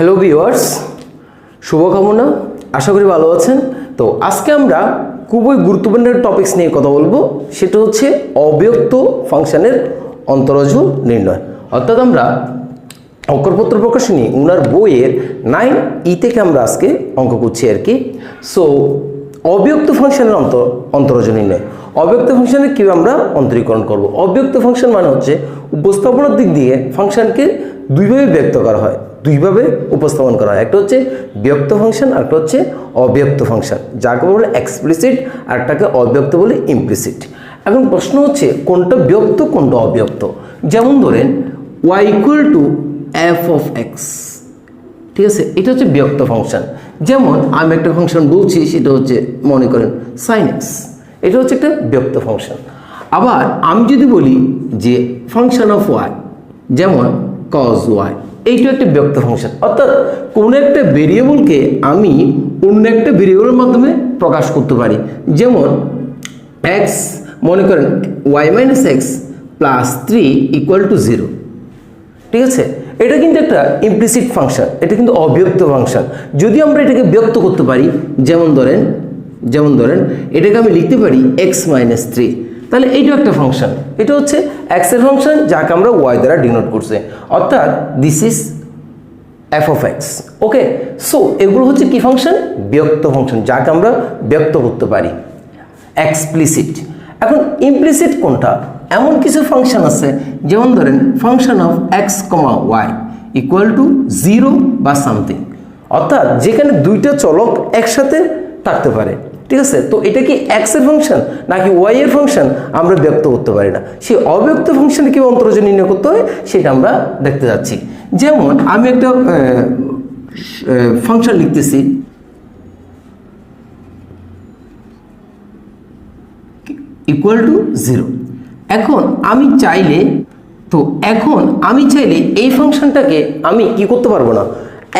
Hello viewers, শুভকামনা। আশা করি ভালো আছেন। তো আজকে আমরা খুবই গুরুত্বপূর্ণ টপিকস নিয়ে কথা বলবো, সেটা হচ্ছে অব্যক্ত ফাংশনের অন্তরজ নির্ণয়। অর্থাৎ আমরা অঙ্কপত্র প্রকাশনী ওনার বইয়ের 9E থেকে আমরা আজকে অঙ্ক করছি আর কি। সো অব্যক্ত ফাংশনের অন্তরজ নির্ণয়, অব্যক্ত ফাংশনের কীভাবে আমরা অন্তরীকরণ করব। অব্যক্ত ফাংশন মানে হচ্ছে উপস্থাপনার দিক দিয়ে ফাংশনকে দুইভাবে ব্যক্ত করা হয়, দুইভাবে উপস্থাপন করা হয়। একটা হচ্ছে ব্যক্ত ফাংশন, আর একটা হচ্ছে অব্যক্ত ফাংশন, যাকে বলে এক্সপ্লিসিট আর একটাকে অব্যক্ত বলে ইমপ্লিসিট। এখন প্রশ্ন হচ্ছে কোনটা ব্যক্ত কোনটা অব্যক্ত। যেমন ধরেন y equal to F of x, ঠিক আছে, এটা হচ্ছে ব্যক্ত ফাংশন। যেমন আমি একটা ফাংশন বলছি, সেটা হচ্ছে মনে করেন সাইন এক্স, এটা হচ্ছে একটা ব্যক্ত ফাংশন। আবার আমি যদি বলি যে ফাংশন অফ ওয়াই, যেমন কজ ওয়াই, এইটা একটা ব্যক্ত ফাংশন। অর্থাৎ কোনো একটা ভেরিয়েবলকে আমি অন্য একটা ভেরিয়েবলের মাধ্যমে প্রকাশ করতে পারি। যেমন এক্স, মনে করেন y minus x plus 3 equal to 0, ঠিক আছে, এটা কিন্তু একটা ইমপ্লিসিট ফাংশন, এটা কিন্তু অব্যক্ত ফাংশন। যদি আমরা এটাকে ব্যক্ত করতে পারি, যেমন ধরেন এটাকে আমি লিখতে পারি এক্স মাইনাস 3, তাহলে এইটা একটা ফাংশন, এটা হচ্ছে এক্স এর ফাংশন যাকে আমরা ওয়াই দ্বারা ডিনোট করছে, অর্থাৎ this is F of x. Okay, so এগুলো হচ্ছে কি ফাংশন? ব্যক্ত ফাংশন, যাকে আমরা ব্যক্ত করতে পারি, এক্সপ্লিসিট। এখন ইমপ্লিসিট কোনটা? এমন কিছু ফাংশন আছে, যেমন ধরেন function of x comma y equal to 0 বা সামথিং, অর্থাৎ যেখানে দুইটা চলক একসাথে থাকতে পারে, ঠিক আছে। তো এটা কি এক্স এর ফাংশন নাকি ওয়াই এর ফাংশন আমরা ব্যক্ত করতে পারি না। সেই অব্যক্ত ফাংশনে কি অন্তরজ নির্ণয় করতে হয় সেটা আমরা দেখতে যাচ্ছি। যেমন আমি একটা ফাংশন লিখতেছি ইকুয়াল টু 0। এখন আমি চাইলে এই ফাংশনটাকে আমি কি করতে পারবো না,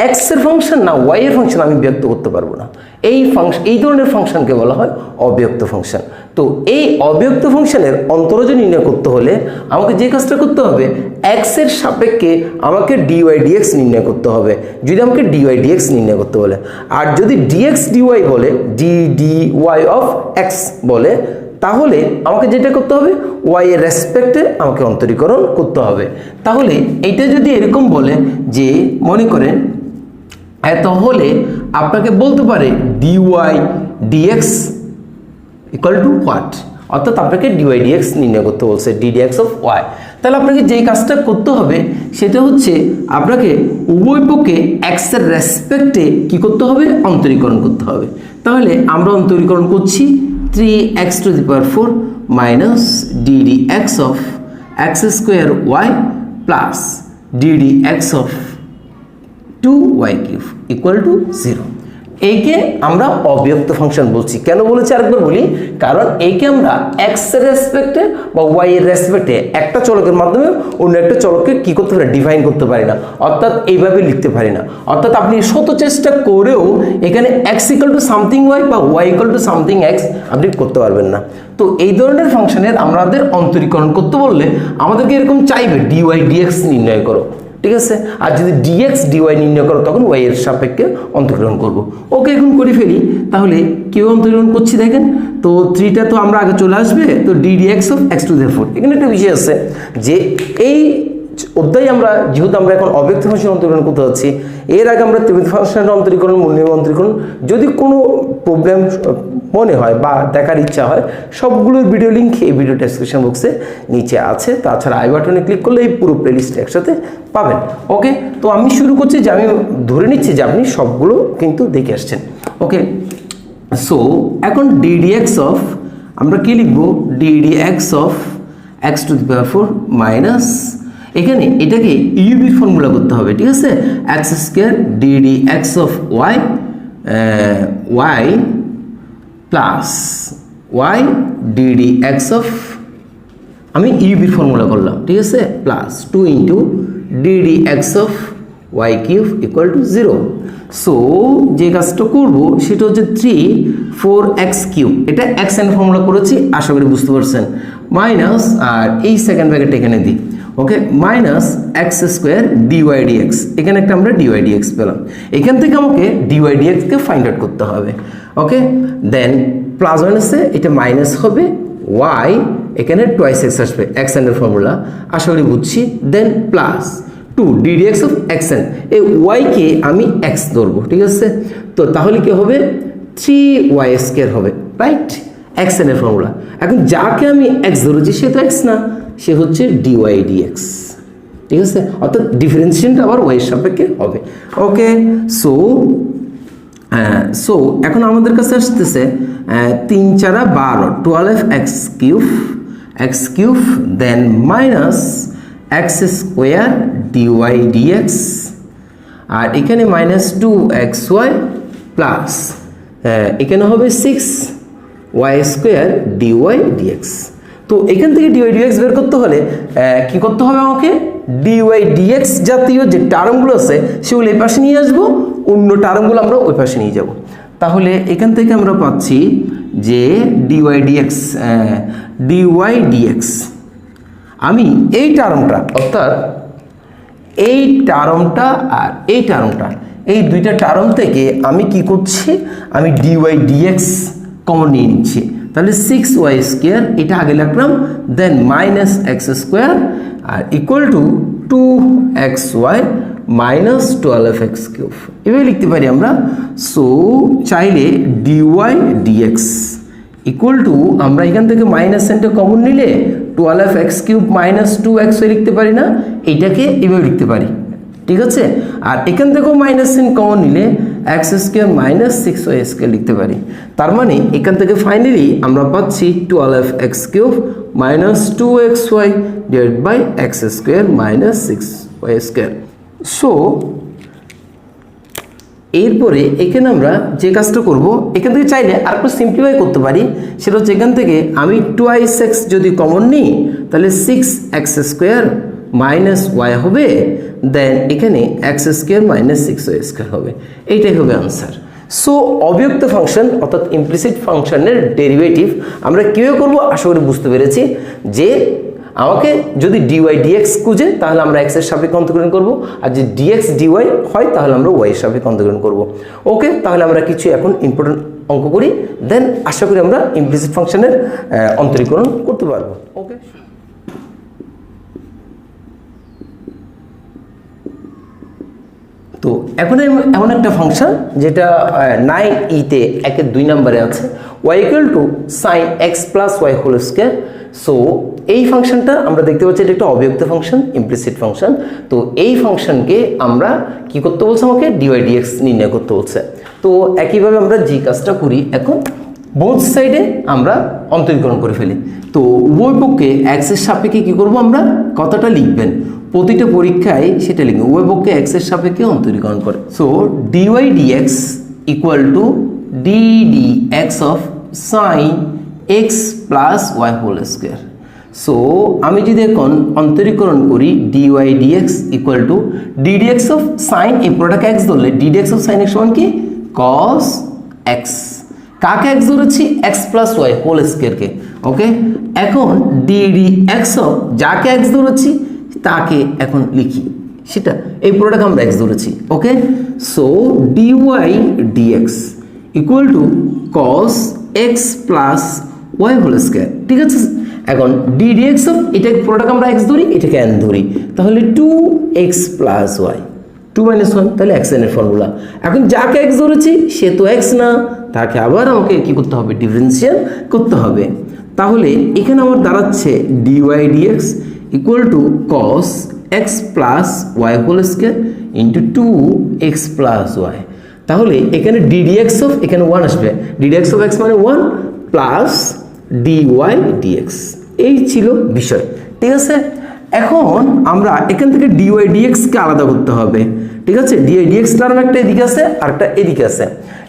এক্স এর ফাংশন না ওয়াই এর ফাংশন আমি ব্যক্ত করতে পারবো না। এই ধরনের ফাংশনকে বলা হয় অব্যক্ত ফাংশন। তো এই অব্যক্ত ফাংশনের অন্তরজ নির্ণয় করতে হলে আমাকে যে কাজটা করতে হবে, এক্স এর সাপেক্ষে আমাকে ডিওয়াই ডিএক্স নির্ণয় করতে হবে, যদি আমাকে ডিওয়াই ডিএক্স নির্ণয় করতে বলে। আর যদি ডিএক্স ডিওয়াই বলে, ডি ওয়াই অফ এক্স বলে, তাহলে আমাকে যেটা করতে হবে, ওয়াই এর রেসপেক্টে আমাকে অন্তরীকরণ করতে হবে। তাহলে এইটা যদি এরকম বলে যে মনে করেন তাহলে আপনাকে বলতে পারে dy dx equal to what, অর্থাৎ আপনাকে ডিওয়াই ডিএক্স নির্ণয় করতে বলছে, ডিডিএক্স অফ ওয়াই। তাহলে আপনাকে যে কাজটা করতে হবে সেটা হচ্ছে আপনাকে উভয় পক্ষে এক্স এর রেসপেক্টে কি করতে হবে, অন্তরীকরণ করতে হবে। তাহলে আমরা অন্তরীকরণ করছি 3x to the power 4 minus ddx of x square y plus ddx of 2y cube equal to 0। এইকে আমরা অব্যক্ত ফাংশন বলছি। কেন বলেছি আরেকবার বলি, কারণ এইকে আমরা এক্স এর রেসপেক্টে বা ওয়াই এর রেসপেক্টে একটা চলকের মাধ্যমে অন্য একটা চলককে কি করতে পারি, ডিফাইন করতে পারি না, অর্থাৎ এইভাবে লিখতে পারি না। অর্থাৎ আপনি শত চেষ্টা করেও এখানে X equal to something Y বা Y equal to something X আপনি করতে পারবেন না। তো এই ধরনের ফাংশনের আমাদের অন্তরীকরণ করতে বললে আমাদেরকে এরকম চাইবে ডিওয়াই ডিএক্স নির্ণয় করো, ঠিক আছে। আর যদি ডিএক্স ডিওয়াই নির্ণয় করো তখন ওয়াই এর সাপেক্ষে অন্তরীকরণ করব। ওকে, এখন করে ফেলি। তাহলে কেউ অন্তরীকরণ করছি দেখেন তো, 3টা তো আমরা আগে চলে আসবে, তো ডিডিএক্স অফ এক্স টু দি 4। এখানে একটা বিষয় আছে যে এই অধ্যায়ে যেহেতু আমরা এখন অব্যক্ত ফাংশন অন্তরীকরণ করতে যাচ্ছি, এর আগে আমরা ত্রিভুজ ফাংশনের অন্তরীকরণ, মূলনীয় অন্তরীকরণ, যদি কোনো প্রবলেম মনে হয় বা দেখার ইচ্ছা হয়, সবগুলোর ভিডিও লিঙ্ক এই ভিডিও ডেসক্রিপশন বক্সে নিচে আছে। তাছাড়া আই বাটনে ক্লিক করলে এই পুরো প্লেলিস্ট একসাথে পাবেন। ওকে, তো আমি শুরু করছি যে আমি ধরে নিচ্ছি যে আপনি সবগুলো কিন্তু দেখে আসছেন। ওকে, সো এখন ডিডিএক্স অফ আমরা কি লিখবো, ddx of x to the power 4 minus, এখানে এটাকে ইউবির ফর্মুলা করতে হবে, ঠিক আছে, x square ddx of y y plus y ddx of, আমি ইউবির ফর্মুলা করলাম, ঠিক আছে, plus 2 into ddx of y cube equal to 0। So যে কাজটা করবো সেটা হচ্ছে 3 4x কিউব, এটা এক্স এর ফর্মুলা করেছি, আশা করি বুঝতে পারছেন, মাইনাস, আর এই সেকেন্ড ব্র্যাকেট এখানে দিই okay minus x square dy dx, এখানে একটা আমরা ডিওয়াই ডিএক্স পেলাম। এখান থেকে আমাকে ডিওয়াই ডিএক্সকে ফাইন্ড আউট করতে হবে। ওকে দেন প্লাস মাইনাসে এটা মাইনাস হবে, ওয়াই এখানে টোয়াইস এক্স আসবে, এক্স এর ফর্মুলা আশা করি বুঝছি। Then plus 2 D D X of X N, এই ওয়াইকে আমি এক্স ধরবো, ঠিক আছে। তো তাহলে কি হবে 3y স্কোয়ার হবে, রাইট, এক্স এন এর ফর্মুলা। এখন যাকে আমি এক্স ধরেছি সে তো এক্স না, সে হচ্ছে ডিওয়াই ডিএক্স, ঠিক আছে। অর্থাৎ ডিফারেন্সিয়েশনটা আবার ওয়াই এর সাপেক্ষে হবে। ওকে সো এখন আমাদের কাছে আসতেছে 3 4 12 12x³ then minus x square dy D X, আর এখানে মাইনাস 2xy প্লাস এখানে হবে 6y² ডিওয়াই ডিএক্স। তো এখান থেকে ডিওয়াই ডিএক্স বের করতে হলে কি করতে হবে আমাকে, ডিওয়াই ডিএক্স জাতীয় যে টার্মগুলো আছে সেগুলো এই পাশে নিয়ে আসবো, অন্য টার্মগুলো আমরা ওই পাশে নিয়ে যাব। তাহলে এখান থেকে আমরা পাচ্ছি যে ডিওয়াই ডিএক্স আমি এই টার্মটা অর্থাৎ এই টার্মটা আর এই টার্মটা, এই দুইটা টার্ম থেকে আমি কি করছি, আমি ডিওয়াই ডিএক্স কমন নিয়ে নিচ্ছি। তাহলে 6y² এটা আগে লিখলাম, দেন মাইনাস এক্স স্কোয়ার আর equal to 2xy minus 12x³ এভাবে লিখতে পারি আমরা। সো চাইলে ডিওয়াই ডিএক্স ইকুয়াল টু আমরা এখান থেকে মাইনাস সাইনটা কমন নিলে 12x³ মাইনাস 2xy লিখতে পারি না, এইটাকে এভাবে লিখতে পারি, ঠিক আছে। আর এখান থেকেও মাইনাস সাইন কমন নিলে x² মাইনাস 6y² লিখতে পারি। তার মানে এখান থেকে ফাইনালি আমরা পাচ্ছি 12x³ minus 2xy divide by x² minus 6y²। So এরপরে এখানে আমরা যে কাজটা করব, এখান থেকে চাইলে আর একটু সিম্পলিফাই করতে পারি। সেটা হচ্ছে এখান থেকে আমি 2x যদি কমন নিই তাহলে 6x² মাইনাস ওয়াই হবে, দেন এখানে x² মাইনাস 6y² হবে, এইটাই হবে আনসার। সো অবিযুক্ত ফাংশন অর্থাৎ ইমপ্লিসিট ফাংশনের ডেরিভেটিভ আমরা কীভাবে করবো আশা করি বুঝতে পেরেছি। যে আমাকে যদি ডিওয়াই ডিএক্স খুঁজে তাহলে আমরা এক্স এর সাপেক্ষে অন্তর্গ্রহণ করব, আর যদি ডিএক্স ডিওয়াই হয় তাহলে আমরা ওয়াই এর সাপেক্ষে অন্তর্গ্রহণ করব। ওকে, তাহলে আমরা কিছু এখন ইম্পর্টেন্ট অঙ্ক করি, দেন আশা করি আমরা ইমপ্লিসিট ফাংশনের অন্তরীকরণ করতে পারবো। ওকে, তো এখন এমন একটা ফাংশন যেটা 9e-তে 1-2 নম্বরে আছে, y = sin x + y whole square. So এই ফাংশনটা আমরা দেখতে পাচ্ছি এটা একটা অবিযুক্ত ফাংশন, ইমপ্লিসিট ফাংশন। তো এই ফাংশনকে আমরা কি করতে বলছে, আমাকে ডিওয়াই ডিএক্স নির্ণয় করতে বলছে। তো একইভাবে আমরা যে কাজটা করি, এখন বোথ সাইডে আমরা অন্তরীকরণ করে ফেলি। তো উভয় পক্ষে x এর সাপেক্ষে কি করব, আমরা কতটা লিখবেন প্রতিটা পরীক্ষায় সেটা লিখবেন, উভয় পক্ষে x এর সাপেক্ষে অন্তরীকরণ করে। So dy dx equal to ddx of sine x plus Y whole square. So আমি যদি এখন অন্তরীকরণ করি dy dx equal to ddx of sine, এই পুরোটাকে x ধরলে ddx অফ সাইন x সমান কি cos x, কাকে x ধরেছি x প্লাস ওয়াই হোল স্কয়ারকে। ওকে, এখন ddx অফ যাকে x ধরেছি তাকে এখন লিখি, সেটা এই পুরোটাকে আমরা x ধরেছি। Okay, so dy dx equal to cos x plus Y whole square, ঠিক আছে। এখন ddx অফ এটা পুরোটাকে আমরা x ধরি, এটাকে n ধরি, তাহলে 2x প্লাস ওয়াই, 2 - 1 তাহলে xn এর ফর্মুলা। এখন যাকে x ধরেছি সে তো x না, তাকে আবার আমাকে কি করতে হবে, ডিফারেন্সিয়েট করতে হবে। তাহলে এখানে আমার দাঁড়াচ্ছে dy dx equal to cos x plus Y whole square into 2x plus y. তাহলে এখানে ddx অফ এখানে 1 আসবে, ddx অফ x মানে 1 প্লাস ডিওয়াই ডিএক্স, এই ছিল বিষয়, ঠিক আছে। এখন আমরা এখান থেকে ডিওয়াই ডিএক্স কে আলাদা করতে হবে, ঠিক আছে। ডিওয়াই ডিএক্স টার্ম একটা এদিকে আছে আর একটা এদিকে আছে।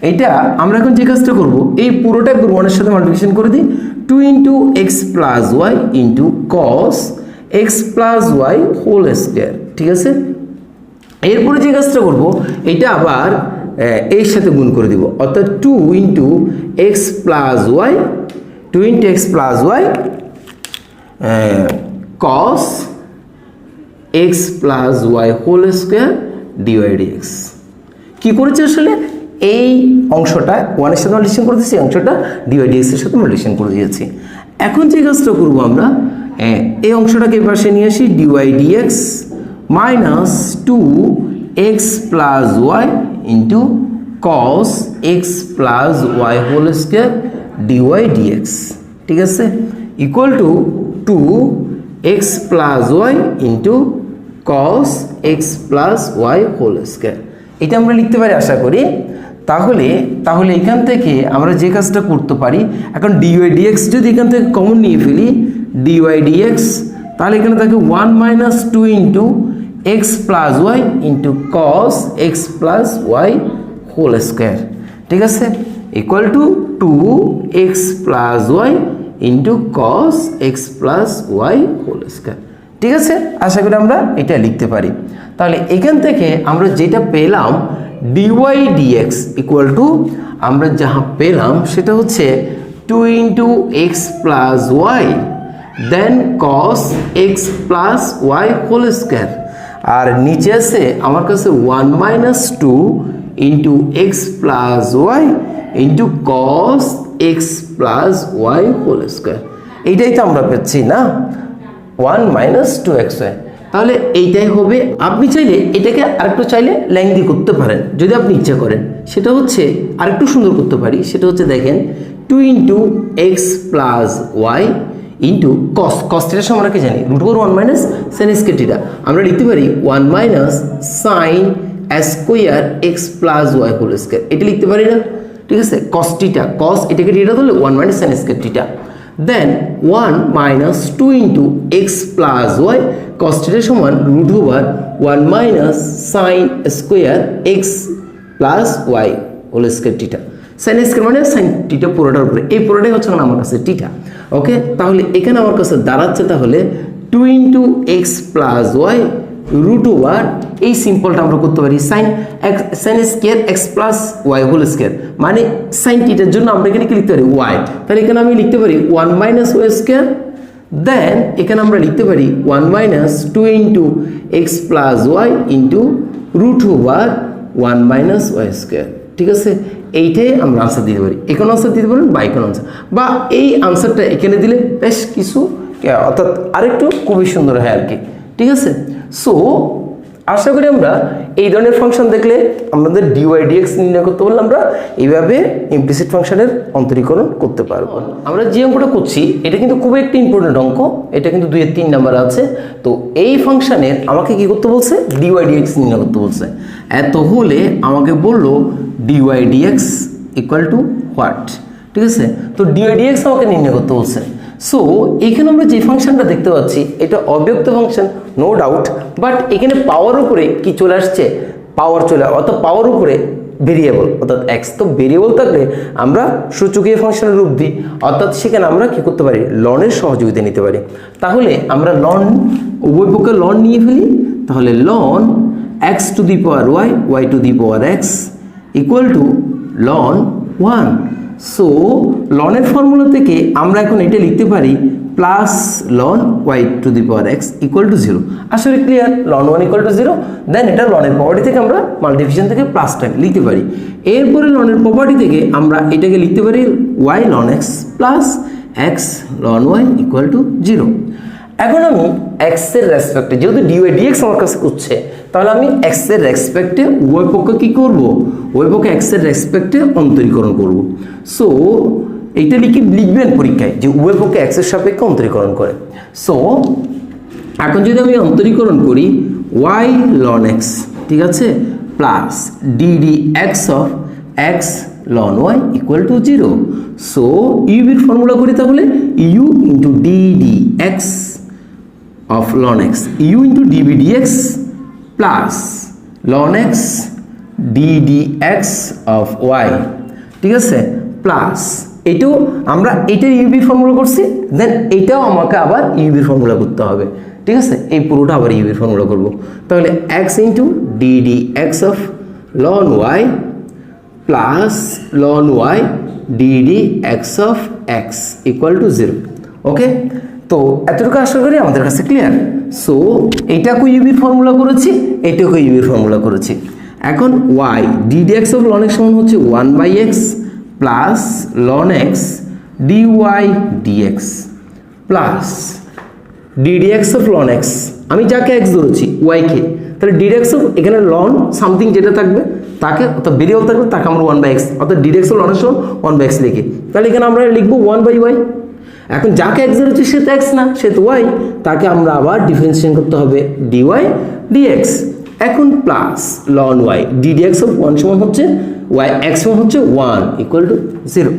এইটা আমরা এখন যে কাজটা করব, এই পুরোটা 1 এর সাথে মাল্টিপ্লিকেশন করে দিই, 2 into x plus Y into cos x plus Y whole square, ঠিক আছে। এরপরে যে কাজটা করব, এটা আবার এর সাথে গুণ করে দিব, অর্থাৎ 2 into x plus Y, 2 into x plus Y cos X plus Y whole square dy D X. কী করেছে আসলে এই অংশটা ওয়ানের সাথে মডিফিকেশন করে দিয়েছি, এই অংশটা ডিওয়াই ডিএক্স এর সাথে মডিফিকেশন করে দিয়েছি। এখন যে কাজটা করবো আমরা এই অংশটাকে পাশে নিয়ে আসি, dy dx minus 2x plus Y into cos x plus Y whole square dy dx, ঠিক আছে, equal to 2x plus Y into cos x plus Y whole square. এটা আমরা লিখতে পারি আশা করি। তাহলে এখান থেকে আমরা যে কাজটা করতে পারি, এখন ডিওয়াই ডিএক্স যদি এখান থেকে কমন নিয়ে ফেলি, ডিওয়াই ডিএক্স, তাহলে এখানে থাকে 1 minus 2 into x plus Y into cos x plus Y whole square, ঠিক আছে, equal to 2x plus Y into cos x plus Y whole square, ঠিক আছে। আশা করি আমরা এটা লিখতে পারি। তাহলে এখান থেকে আমরা যেটা পেলাম ডিওয়াই ডিএক্স ইকুয়াল টু আমরা যাহা পেলাম সেটা হচ্ছে 2 into x plus Y then cos x plus Y whole square, আর নিচে আছে আমার কাছে 1 minus 2 into x plus Y into cos x plus Y whole square. এইটাই তো আমরা পেয়েছি না, 1 মাইনাস 2xy। তাহলে এইটাই হবে। আপনি চাইলে এটাকে আরেকটু চাইলে লেংদি করতে পারেন যদি আপনি ইচ্ছা করেন, সেটা হচ্ছে আরেকটু সুন্দর করতে পারি, সেটা হচ্ছে দেখেন 2 into x plus Y into cos, কসটিটার সময় আমরা কি জানি √1 মাইনাস সাইন স্কয়ার থিটা, আমরা লিখতে পারি 1 minus sine square x plus Y whole square, এটা লিখতে পারি না, ঠিক আছে। কস থিটা, কস এটাকে থিটা ধরলে 1 minus sine square theta, then 1 minus 2 into x plus Y, cos থিটার সমান √1 minus sine square x plus Y whole square theta, sine square মানে সাইন থিটা পুরোটার উপরে, এই পুরোটাই হচ্ছে আমার কাছে থিটা, ওকে। তাহলে এখানে আমার কাছে দাঁড়াচ্ছে তাহলে 2 ইন্টু এক্স প্লাস ওয়াই √1, এই সিম্পলটা আমরা করতে পারি sine square x plus Y whole square, মানে সাইন থিটার জন্য আমরা এখানে কি লিখতে পারি ওয়াই, তাহলে এখানে আমি লিখতে পারি 1 মাইনাস ওয়াই স্কয়ার, দেন এখানে আমরা লিখতে পারি 1 minus 2 into x plus Y into √1 minus y square, ঠিক আছে। এইটাই আমরা আনসার দিতে পারি, এখন আনসার দিতে পারেন বা এখন আনসার, বা এই আনসারটা এখানে দিলে বেশ কিছু অর্থাৎ আরেকটু খুবই সুন্দর হয় আর কি, ঠিক আছে। সো আশা করি আমরা এই ধরনের ফাংশন দেখলে আমাদের ডিওয়াই ডিএক্স নির্ণয় করতে পারলে আমরা এইভাবে ইমপ্লিসিট ফাংশনের অন্তরীকরণ করতে পারবো। আমরা যে অঙ্কটা করছি এটা কিন্তু খুবই একটা ইম্পর্টেন্ট অঙ্ক, এটা কিন্তু 2 এর 3 নাম্বার আছে। তো এই ফাংশনের আমাকে কি করতে বলছে, ডিওয়াই ডিএক্স নির্ণয় করতে বলছে। এত হলে আমাকে বললো dy dx equal to what, ঠিক আছে। তো ডিওয়াই ডিএক্স আমাকে নির্ণয় করতে বলছে। সো এখানে আমরা যে ফাংশনটা দেখতে পাচ্ছি এটা অব্যক্ত ফাংশন, নো ডাউট, বাট এখানে পাওয়ার উপরে কি চলে আসছে, পাওয়ার চলে, অর্থাৎ পাওয়ার উপরে ভেরিয়েবল অর্থাৎ এক্স। তো ভেরিয়েবল থাকলে আমরা সূচকীয় ফাংশনের রূপ দিই, অর্থাৎ সেখানে আমরা কি করতে পারি, লনের সহযোগিতা নিতে পারি। তাহলে আমরা লন উভয় পক্ষে লন নিয়ে ফেলি, তাহলে ln X to the power Y, Y to the power X equal to ln 1। So লনের ফর্মুলা থেকে আমরা এখন এটা লিখতে পারি plus ln Y to the power X equal to 0। আসলে clear, ln 1 equal to 0, then এটা লনের প্রপার্টি থেকে আমরা মাল্টিপ্লিকেশন থেকে প্লাসটা লিখতে পারি। এরপরে লনের প্রপার্টি থেকে আমরা এটাকে লিখতে পারি y ln x plus x ln Y equal to 0। এখন আমি এক্স এর রেসপেক্টে, যেহেতু ডিওয়াই ডিএক্স আমার কাছে করছে, তাহলে আমি এক্স এর রেসপেক্টে উভয় পক্ষে কি করব, উভয় পক্ষে এক্স এর রেসপেক্টে অন্তরীকরণ করব। সো এইটা লিখবেন পরীক্ষায় যে উভয় পক্ষে এক্স এর সাপেক্ষে অন্তরীকরণ করে। সো এখন যদি আমি অন্তরীকরণ করি ওয়াই লন এক্স, ঠিক আছে, plus D D X of X ln Y equal to 0। So ইউবির ফর্মুলা করি তাহলে U into D D X of ln x, u into dv dx plus ln x ddx of y, ঠিক আছে, প্লাস এটাও আমরা এটার ইউবি ফর্মুলা করছি, দেন এটাও আমাকে আবার ইউবি ফর্মুলা করতে হবে, ঠিক আছে। এই পুরোটা আবার ইউবি ফর্মুলা করব। তাহলে x into ddx of ln y plus ln y ddx of x equal to 0, ওকে। তো এতটুকু আশা করি আমাদের কাছে ক্লিয়ার। সো এইটাকে ইউবির ফর্মুলা করেছি, এইটাকে ইউবির ফর্মুলা করেছি। এখন y ddx of ln x সমান হচ্ছে 1/x plus ln x dy dx plus ddx of ln x, আমি যাকে এক্স ধরেছি ওয়াইকে, তাহলে ডিডিএক্স অফ এখানে লন সামথিং যেটা থাকবে তাকে, অর্থাৎ ভেরিয়েবল থাকবে তাকে আমরা 1/x, অর্থাৎ ডিডিএক্স অফ লন এক্স সমান 1/x লিখি, তাহলে এখানে আমরা লিখবো 1/y। এখন যাকে এক্স ধরেছি সে তো এক্স না, সে তো ওয়াই, তাকে আমরা আবার ডিফারেন্সিয়েশন করতে হবে ডিওয়াই ডিএক্স। এখন plus ln y ddx of 1 সমান হচ্ছে ওয়াই এক্স সমান হচ্ছে 1 ইকুয়াল টু 0।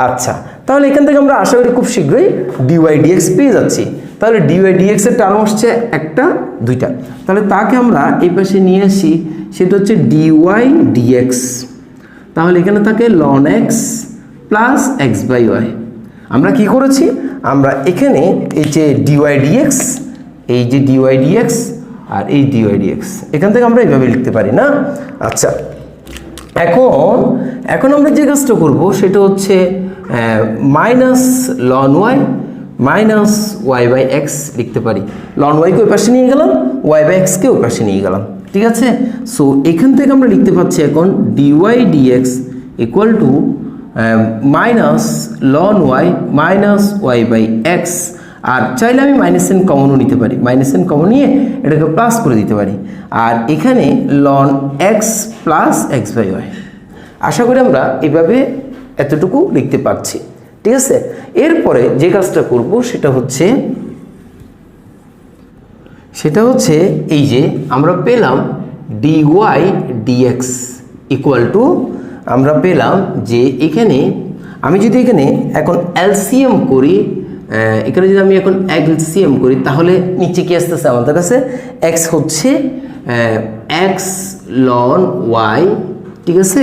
আচ্ছা, তাহলে এখান থেকে আমরা আশা করি খুব শীঘ্রই ডিওয়াই ডিএক্স পেয়ে যাচ্ছি। তাহলে ডিওয়াই ডিএক্স এর টার্ম হচ্ছে একটা দুইটা, তাহলে তাকে আমরা এই পাশে নিয়ে আসি, সেটা হচ্ছে ডিওয়াই ডিএক্স। তাহলে এখানে থাকে ln x plus x by y. আমরা কি করেছি, আমরা এখানে এই যে ডিওয়াই ডিএক্স, এই যে ডিওয়াই ডিএক্স আর এই ডিওয়াই ডিএক্স, এখান থেকে আমরা এইভাবে লিখতে পারি না। আচ্ছা, এখন আমরা যে কাজটা করব সেটা হচ্ছে minus ln Y minus Y by x লিখতে পারি। লন ওয়াইকে ওই পাশে নিয়ে গেলাম, ওয়াই বাই এক্সকে ওই পাশে নিয়ে গেলাম, ঠিক আছে। সো এখান থেকে আমরা লিখতে পাচ্ছি এখন D Y dx equal to minus ln Y minus Y by X. আর চাইলে আমি মাইনাস এন কমনও নিতে পারি, মাইনাস এন কমন নিয়ে এটাকে প্লাস করে দিতে পারি। আর এখানে ln x plus x by Y. আশা করি আমরা এভাবে এতটুকু লিখতে পারছি, ঠিক আছে। এরপরে যে কাজটা করব সেটা হচ্ছে এই যে আমরা পেলাম ডিওয়াই ডিএক্স ইকুয়াল টু, আমরা পেলাম যে এখানে আমি যদি এখানে এখন এলসিএম করি, এখানে যদি আমি এখন এলসিএম করি তাহলে নিচে কি আসতেছে আমাদের কাছে, এক্স হচ্ছে এক্স লন ওয়াই, ঠিক আছে,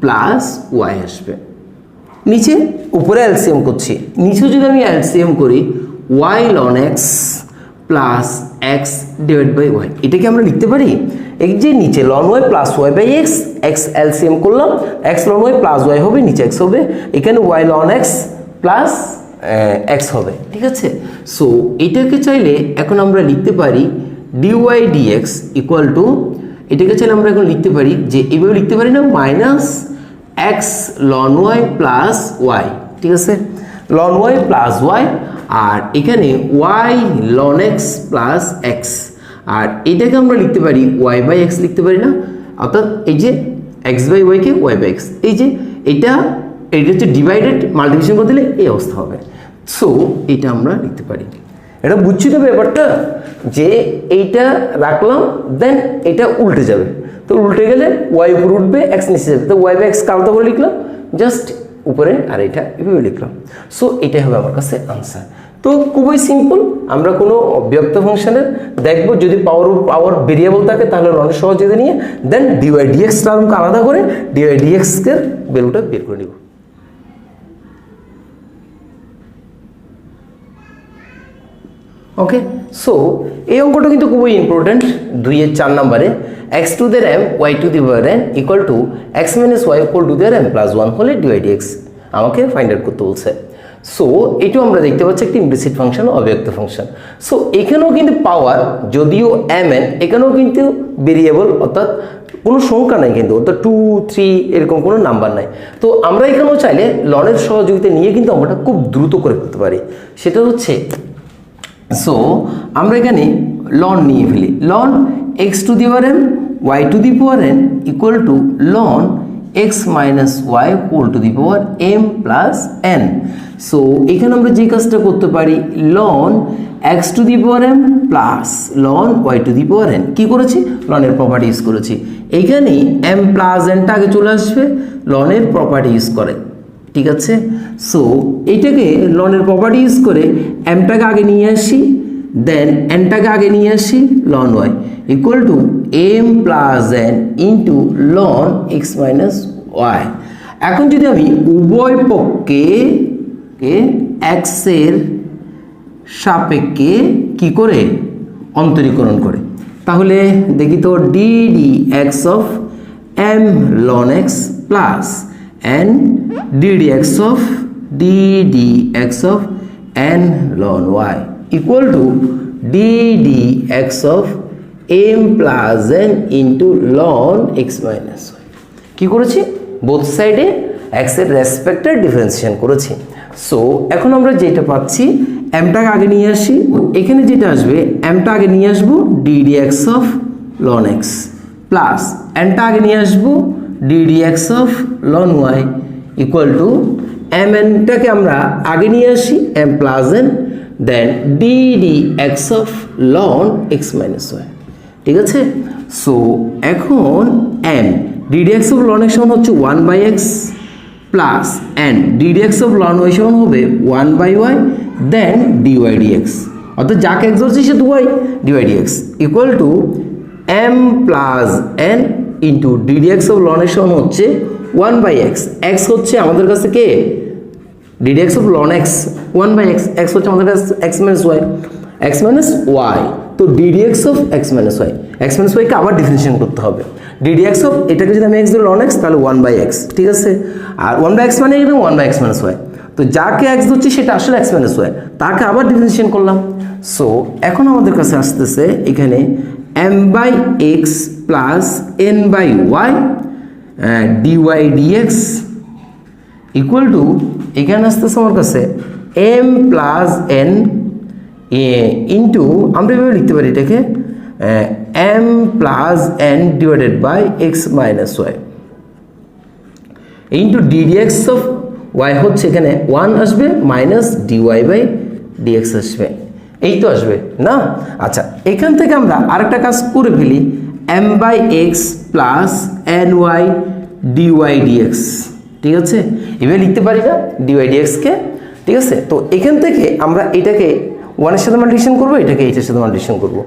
প্লাস ওয়াই আসবে। নিচে উপরে এলসিএম করছি, নিচে যদি আমি এলসিএম করি Y ln x plus X divide by Y, এটাকে আমরা লিখতে পারি এই যে নিচে ln Y plus Y by X, X LCM করলাম, X ln Y plus Y হবে, নিচে এক্স হবে, এখানে Y ln x plus X হবে, ঠিক আছে। সো এটাকে চাইলে এখন আমরা লিখতে পারি ডিওয়াই ডিএক্স ইকুয়াল টু, এটাকে চাইলে আমরা এখন লিখতে পারি যে এইভাবে লিখতে পারি না, minus X ln Y plus Y, ঠিক আছে, লন ওয়াই প্লাস ওয়াই, আর এখানে Y ln x plus X, আর এটাকে আমরা লিখতে পারি ওয়াই বাই এক্স লিখতে পারি না, অর্থাৎ এই যে এক্স বাই ওয়াইকে ওয়াই বাই এক্স, এই যে এটা হচ্ছে ডিভাইডেড, মাল্টিপ্লিকেশন করে দিলে এই অবস্থা হবে। সো এটা আমরা লিখতে পারি। এটা বুঝছি তো ব্যাপারটা, যে এইটা রাখলাম দেন এটা উল্টে যাবে, তো উল্টে গেলে ওয়াই উপরে উঠবে এক্স নিচে যাবে, তো ওয়াই বাই এক্স আলাদা করে লিখলাম জাস্ট উপরে, আর এটা এভাবে লিখলাম। সো এটাই হবে আমার কাছে আনসার। তো খুবই সিম্পল, আমরা কোনো অব্যক্ত ফাংশনের দেখবো যদি পাওয়ার ভেরিয়েবল থাকে তাহলে লনের সহযোগিতা নিয়ে দেন ডিওয়াই ডিএক্স টার্মকে আলাদা করে ডিওয়াই ডিএক্স এর ভ্যালুটা বের করে নিব। ওকে, সো এই অঙ্কটা কিন্তু খুবই ইম্পর্টেন্ট, 2-এর 4 নম্বরে x to the m y to the power N equal to x minus y equal to the m plus 1 হলে ডিওয়াই ডিএক্স আমাকে ফাইন্ড আউট করতে বলছে। সো এটাও আমরা দেখতে পাচ্ছি একটি ইমপ্লিসিট ফাংশন, অব্যক্ত ফাংশন। সো এখানেও কিন্তু পাওয়ার যদিও এম এন, এখানেও কিন্তু ভেরিয়েবল অর্থাৎ কোনো সংখ্যা নাই কিন্তু, অর্থাৎ 2, 3 এরকম কোনো নাম্বার নাই। তো আমরা এখানেও চাইলে লনের সহযোগিতা নিয়ে কিন্তু অঙ্কটা খুব দ্রুত করে করতে পারি। সেটা হচ্ছে, সো আমরা এখানে লন নিয়ে ফেলি, ln X to the power N Y to the power N equal to ln x minus Y whole to the power M plus N. So এখানে আমরা যে কাজটা করতে পারি, ln X to the power M plus ln Y to the power N, কী করেছি, লনের property use করেছি। এইখানে এম প্লাস এনটা আগে চলে আসবে, লনের প্রপার্টি ইউজ করে, ঠিক আছে। সো এইটাকে লনের প্রপার্টি ইউজ করে এমটাকে আগে নিয়ে আসি, দেন এনটাকে আগে নিয়ে আসি, ln Y equal to M plus N into ln x minus y. এখন যদি আমি উভয় পক্ষে এক্সের সাপেক্ষে কি করে অন্তরীকরণ করে, তাহলে দেখি তো D D x of M ln x plus N D D x of N ln Y equal to D D x of M plus N into ln x minus Y. কী করেছি? বোথ সাইডে এক্সের রেসপেক্টে differentiation করেছি। So এখন আমরা যেটা পাচ্ছি, এমটাকে আগে নিয়ে আসি, এখানে যেটা আসবে এমটা আগে নিয়ে আসবো D D x of ln x plus এনটা আগে নিয়ে আসবো D D x of ln Y equal to M এনটাকে আমরা আগে নিয়ে আসি M plus N then D D x of ln x minus Y. ঠিক আছে? সো এখন M D D x of ln x সমান হচ্ছে 1/x plus N D D x of ln Y সমান হবে 1/y দেন ডিওয়াই ডিএক্স, অর্থাৎ যাকে X ধরছি সে 2y D Y dx equal to M plus N into D D x of ln x সমান হচ্ছে 1/x। এক্স হচ্ছে আমাদের কাছে কে? D D x of ln X 1/x, X হচ্ছে আমাদের কাছে X minus Y, X minus Y. তো D D x of X minus Y, X minus ওয়াইকে আবার ডিফারেন্সিয়েশন করতে হবে। ডি ডি এক্স অফ এটাকে যদি আমি এক্স ধরি লন এক্স তাহলে 1/x, ঠিক আছে? আর 1/x মানে এখানে 1/x মাইনাস ওয়াই। তো যাকে এক্স ধরছি সেটা আসলে এক্স মাইনাস ওয়াই, তাকে আবার ডিফারেন্সিয়েশন করলাম। সো এখন আমাদের কাছে আসতেছে এখানে m by x plus n by y dy dx equal to এখানে আসতেছে আমার কাছে এম প্লাস এন ইন্টু আমরা এভাবে লিখতে পারি এটাকে m plus n divided by x minus Y into D D x of y হচ্ছে এখানে 1 আসবে মাইনাস ডিওয়াই বাই ডিএক্স আসবে, এই তো আসবে না? আচ্ছা, এখান থেকে আমরা আরেকটা কাজ করে ফেলি, m by x plus N y dy dx. ঠিক আছে? এভাবে লিখতে পারি না ডিওয়াই ডিএক্সকে? ঠিক আছে? তো এখান থেকে আমরা এটাকে 1 এর সাথে মাল্টিপ্লিকেশন করবো, এটাকে 8 এর সাথে মাল্টিপ্লিকেশন করবো।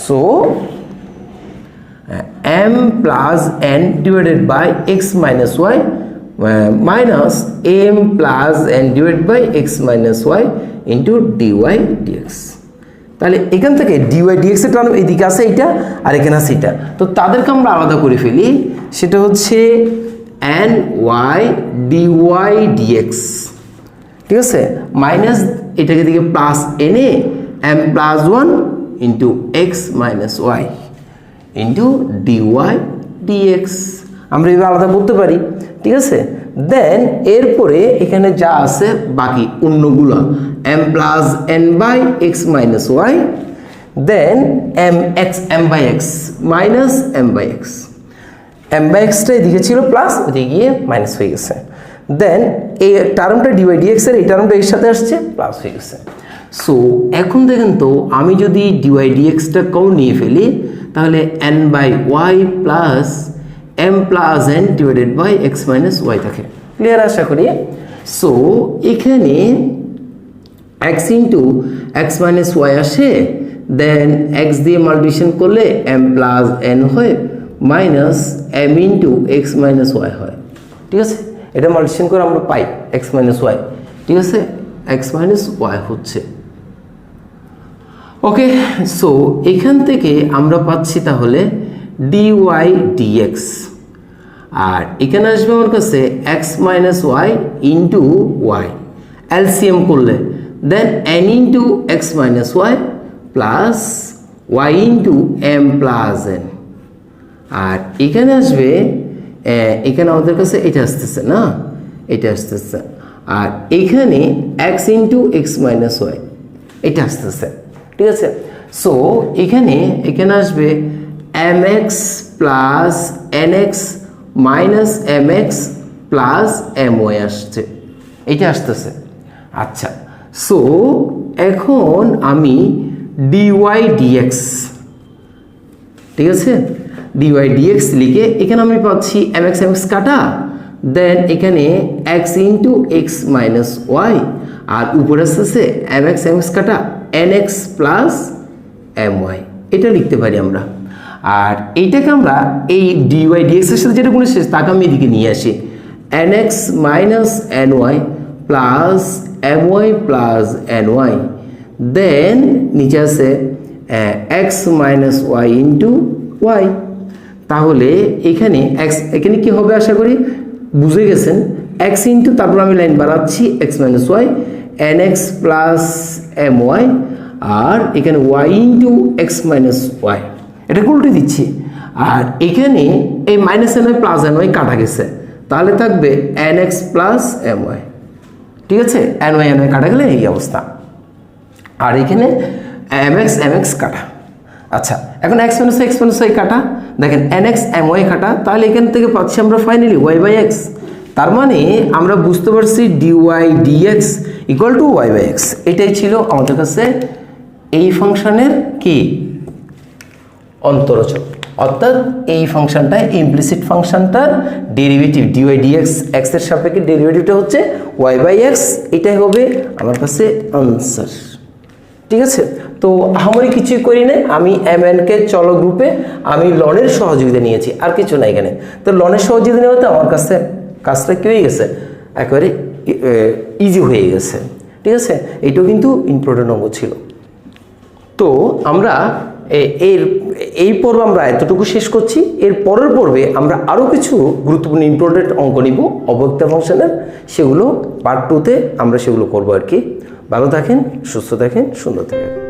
So m plus n divided by x minus y minus m plus n divide by x minus Y into dy dx. তাহলে এখান থেকে ডিওয়াই ডিএক্স এর টার্ম এইদিকে আছে এইটা, আর এখানে আছে এটা, তো তাদেরকে আমরা আলাদা করে ফেলি। সেটা হচ্ছে এন ওয়াই ডিওয়াই ডিএক্স। ঠিক আছে? মাইনাস এটাকে দিকে প্লাস এনে m plus 1 into x minus Y into dy dx আমরা এভাবে আলাদা করতে পারি। ঠিক আছে? দেন এরপরে এখানে যা আছে বাকি অন্যগুলো m plus n by x minus y then m by x minus m by x, m by এক্সটা এদিকে ছিল প্লাস, ওদিকে গিয়ে মাইনাস হয়ে গেছে। দেন এই টার্মটা ডিওয়াই ডিএক্স এর এই টার্মটা এর সাথে আসছে প্লাস হয়ে গেছে। সো এখন দেখেন তো আমি যদি ডিওয়াই ডিএক্সটা কম নিয়ে ফেলি তাহলে n by y plus m plus n divided by x minus y থাকে। ক্লিয়ার আশা করি? সো এখানে x into x minus y আসে, দেন এক্স দিয়ে মাল্টিপ্লিকেশন করলে এম প্লাস এন হয় minus m into x minus y হয়। ঠিক আছে? এটা মাল্টিপ্লিকেশন করে আমরা পাই এক্স মাইনাস ওয়াই। ঠিক আছে? এক্স মাইনাস ওয়াই হচ্ছে ওকে। সো এখান থেকে আমরা পাচ্ছি তাহলে ডিওয়াই ডিএক্স, আর এখানে আসবে আমার কাছে X minus Y into Y, LCM করলে then N into x minus Y plus Y into M plus N, আর এখানে আসবে এখানে আমাদের কাছে এটা আসতেছে না, এটা আসতেছে, আর এখানে x into x minus y এটা আসতেছে। ঠিক আছে? সো এখানে আসবে m x plus n x minus m x plus M y আসছে, এটা আসতেছে। আচ্ছা, সো এখন আমি ডিওয়াই ডিএক্স, ঠিক আছে, ডিওয়াই ডিএক্স লিখে এখানে আমি পাচ্ছি এম এক্স কাটা, দেন এখানে x into x minus Y, আর উপরে আসতেছে এম এক্স কাটা N X plus M Y, এটা লিখতে পারি আমরা। আর এইটাকে আমরা এই ডিওয়াই ডিএক্স এর সাথে যেটা গুণ শেষ তাকে আমি এদিকে নিয়ে আসি, N x minus N Y plus M Y plus N Y, then নিচে আছে X minus Y into Y. তাহলে এখানে এখানে কি হবে আশা করি বুঝে গেছেন, এক্স ইন্টু তারপর আমি লাইন বাড়াচ্ছি X minus Y N X plus M Y, আর এখানে Y into x minus Y, এটাকে উল্টে দিচ্ছি। আর এখানে এই minus N Y plus N Y কাটা গেছে, তাহলে থাকবে N X plus M Y. ঠিক আছে, এন ওয়াই কাটা গেলে এই অবস্থা। আর এখানে এম এক্স কাটা। আচ্ছা, এখন এক্স মাইনাস ওয়াই কাটা, দেখেন এন এক্স এম ওয়াই কাটা, তাহলে এখান থেকে পাচ্ছি আমরা ফাইনালি ওয়াই বাই এক্স। তার মানে আমরা বুঝতে পারছি d Y D x equal to y by x. এটাই ছিল আমাদের কাছে এই ফাংশনের কি অন্তরচক, অর্থাৎ এই ফাংশনটা ইমপ্লিসিট ফাংশনটার derivative D Y D X, এক্সের সাপেক্ষে ডেরিভেটিভটা হচ্ছে ওয়াই বাই এক্স। এটাই হবে আমার কাছে আনসার। ঠিক আছে, তো আমি কিছুই করি না, আমি এম এনকে চলক গ্রুপে আমি লনের সহযোগিতা নিয়েছি, আর কিছু না এখানে। তো লনের সহযোগিতা নেওয়াতে আমার কাছে কাজটা কি হয়ে গেছে, একেবারে ইজি হয়ে গেছে। ঠিক আছে, এইটাও কিন্তু ইম্পর্টেন্ট অঙ্ক ছিল। তো আমরা এই পর্ব আমরা এতটুকু শেষ করছি। এর পরের পর্বে আমরা আরও কিছু গুরুত্বপূর্ণ ইম্পর্টেন্ট অঙ্ক নিব অব্যক্ত ফাংশনের, সেগুলো পার্ট 2-তে আমরা সেগুলো করবো আর কি। ভালো থাকেন, সুস্থ থাকেন, সুন্দর থাকেন।